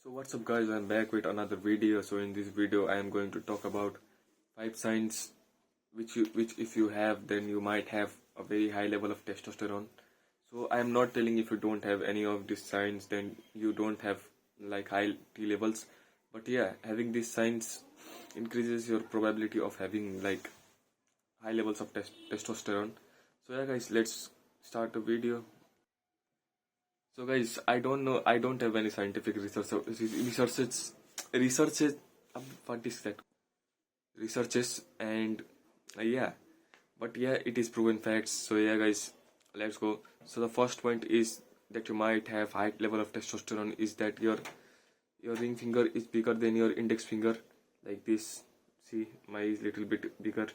So what's up guys, I'm back with another video. So in this video I am going to talk about 5 signs which if you have then you might have a very high level of testosterone. So I am not telling if you don't have any of these signs then you don't have like high T levels, but yeah, having these signs increases your probability of having like high levels of testosterone. So yeah guys, let's start the video. So guys, I don't know. I don't have any scientific researches. What is that? Researches and yeah, but yeah, it is proven facts. So yeah, guys, let's go. So the first point is that you might have high level of testosterone is that your ring finger is bigger than your index finger, like this. See, my is little bit bigger.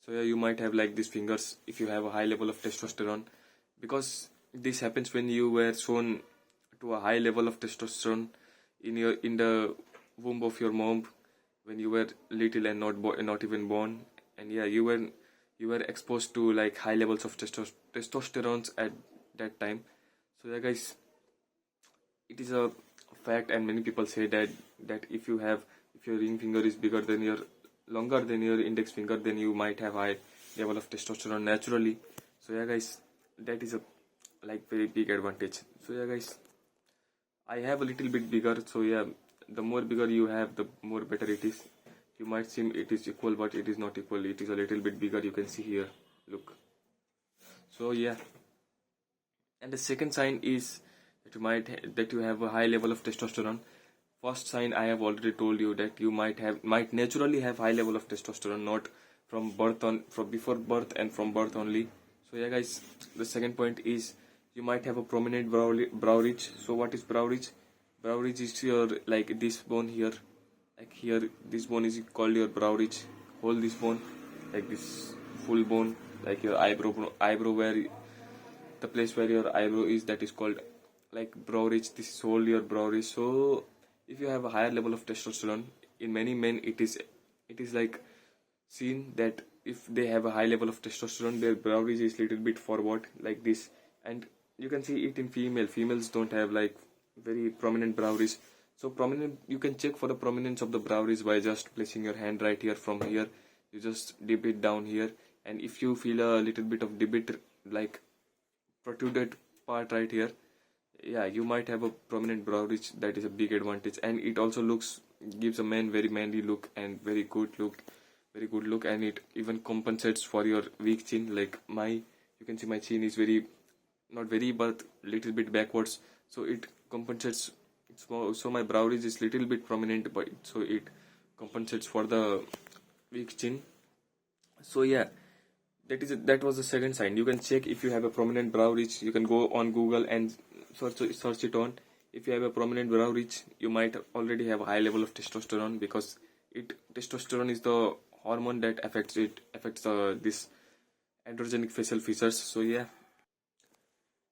So yeah, you might have like these fingers if you have a high level of testosterone, because this happens when you were shown to a high level of testosterone in the womb of your mom when you were little and not even born, and yeah, you were exposed to like high levels of testosterone at that time. So yeah, guys, it is a fact, and many people say that if your ring finger is bigger than your longer than your index finger, then you might have high level of testosterone naturally. So yeah, guys, that is a like very big advantage. So yeah, guys, I have a little bit bigger. So yeah, the more bigger you have, the more better it is. You might seem it is equal, but it is not equal. It is a little bit bigger. You can see here. Look. So yeah, and the second sign is that you have a high level of testosterone. First sign I have already told you that you might naturally have high level of testosterone, not from from before birth and from birth only. So yeah, guys, the second point is you might have a prominent brow ridge. So what is brow ridge? Brow ridge is your like this bone here, like here. This bone is called your brow ridge. Hold this bone, like this full bone, like your eyebrow where the place where your eyebrow is, that is called like brow ridge. This is whole your brow ridge. So if you have a higher level of testosterone, in many men it is like seen that if they have a high level of testosterone, their brow ridge is little bit forward like this, and you can see it in females don't have like very prominent brow ridge. So prominent, you can check for the prominence of the brow ridge by just placing your hand right here. From here you just dip it down here, and if you feel a little bit of debit like protruded part right here, yeah, you might have a prominent brow ridge. That is a big advantage, and it also gives a man very manly look and very good look, and it even compensates for your weak chin. Like you can see my chin is very not very but little bit backwards, so it compensates. So my brow ridge is little bit prominent, but so it compensates for the weak chin. So yeah, that was the second sign. You can check if you have a prominent brow ridge. You can go on Google and search it on. If you have a prominent brow ridge, you might already have a high level of testosterone, because testosterone is the hormone that affects this androgenic facial features. So yeah,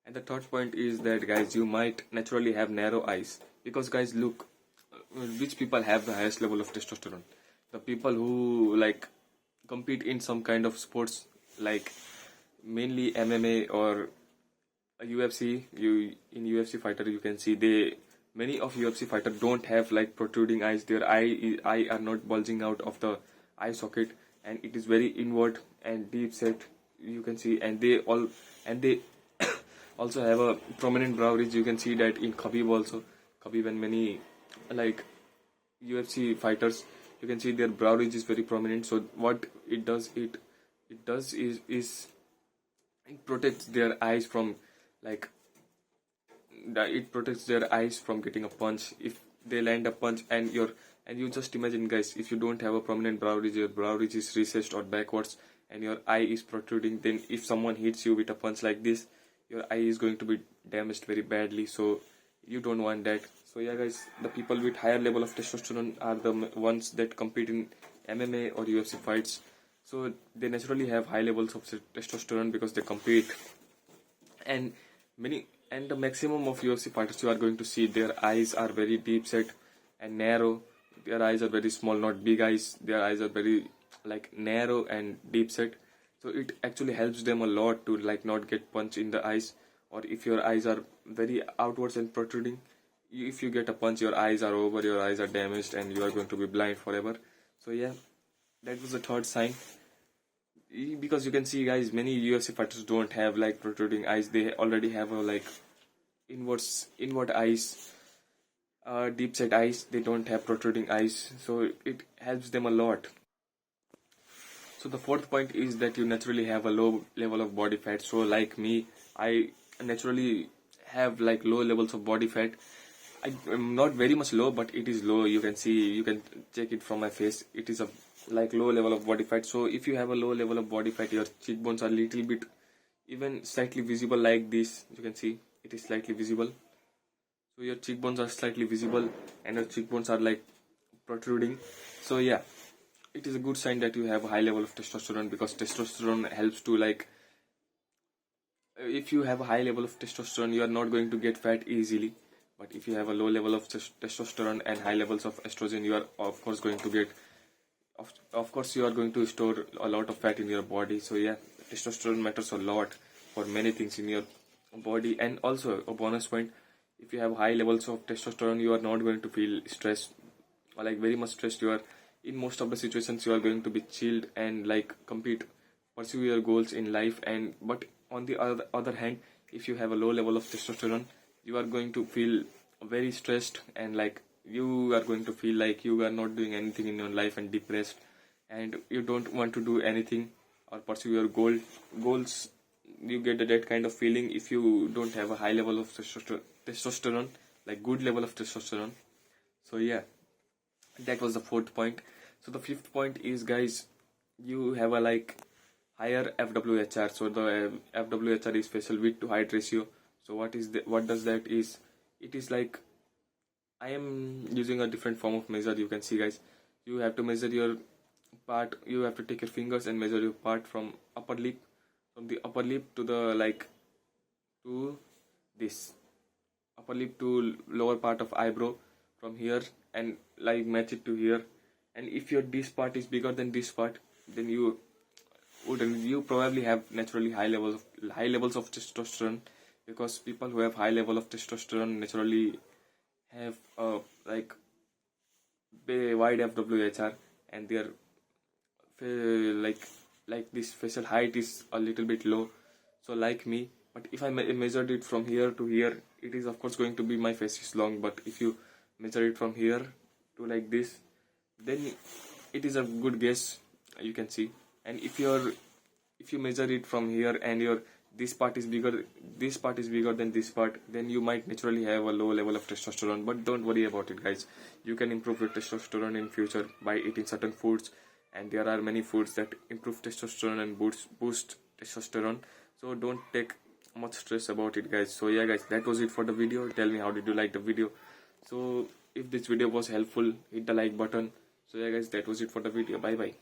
and the third point is that guys, you might naturally have narrow eyes, because guys, look, which people have the highest level of testosterone? The people who like compete in some kind of sports, like mainly MMA or UFC. In UFC fighter, you can see many of UFC fighters don't have like protruding eyes. Their eye are not bulging out of the eye socket, and it is very inward and deep set. You can see, and they also have a prominent brow ridge. You can see that in Khabib also. Khabib and many like UFC fighters, you can see their brow ridge is very prominent. So what it does is it protects their eyes from like it protects their eyes from getting a punch if they land a punch. And you just imagine guys, if you don't have a prominent brow ridge, your brow ridge is recessed or backwards, and your eye is protruding, then if someone hits you with a punch like this, your eye is going to be damaged very badly. So you don't want that. So yeah, guys, the people with higher level of testosterone are the ones that compete in MMA or UFC fights. So they naturally have high levels of testosterone because they compete. And the maximum of UFC fighters, you are going to see their eyes are very deep set and narrow. Their eyes are very small, not big eyes. Their eyes are very like narrow and deep set. So it actually helps them a lot to like not get punched in the eyes. Or if your eyes are very outwards and protruding, if you get a punch, your eyes are over, your eyes are damaged, and you are going to be blind forever. So yeah, that was the third sign. Because you can see, guys, many UFC fighters don't have like protruding eyes. They already have a like inward eyes, deep set eyes. They don't have protruding eyes, so it helps them a lot. So the fourth point is that you naturally have a low level of body fat. So like me, I naturally have like low levels of body fat. I am not very much low, but it is low. You can see, you can check it from my face. It is a like low level of body fat. So if you have a low level of body fat, your cheekbones are little bit even slightly visible like this. You can see it is slightly visible. So your cheekbones are slightly visible and your cheekbones are like protruding. So yeah, it is a good sign that you have a high level of testosterone, because testosterone helps to like, if you have a high level of testosterone, you are not going to get fat easily. But if you have a low level of testosterone and high levels of estrogen, you are of course going to get, of course you are going to store a lot of fat in your body. So yeah, testosterone matters a lot for many things in your body. And also a bonus point, if you have high levels of testosterone, you are not going to feel stressed or like very much stressed. You are, in most of the situations, you are going to be chilled and like compete, pursue your goals in life. And but on the other hand, if you have a low level of testosterone, you are going to feel very stressed, and like you are going to feel like you are not doing anything in your life and depressed, and you don't want to do anything or pursue your goals. You get that kind of feeling if you don't have a high level of testosterone, like good level of testosterone. So yeah, that was the fourth point. So the fifth point is, guys, you have a like higher FWHR. So the FWHR is facial width to height ratio. So what does that is? It is like, I am using a different form of measure. You can see, guys, you have to measure your part. You have to take your fingers and measure your part from upper lip, from the upper lip to the like to this upper lip to lower part of eyebrow, from here, and like match it to here. And if your this part is bigger than this part, then you probably have naturally high levels of testosterone, because people who have high level of testosterone naturally have like wide FWHR, and their like this facial height is a little bit low. So like me, but if I measured it from here to here, it is of course going to be, my face is long. But if you measure it from here to like this, then it is a good guess, you can see. And if you measure it from here and your this part is bigger than this part, then you might naturally have a low level of testosterone. But don't worry about it, guys. You can improve your testosterone in future by eating certain foods, and there are many foods that improve testosterone and boost testosterone. So don't take much stress about it, guys. So yeah, guys, that was it for the video. Tell me, how did you like the video? So if this video was helpful, hit the like button. So yeah, guys, that was it for the video. Bye bye.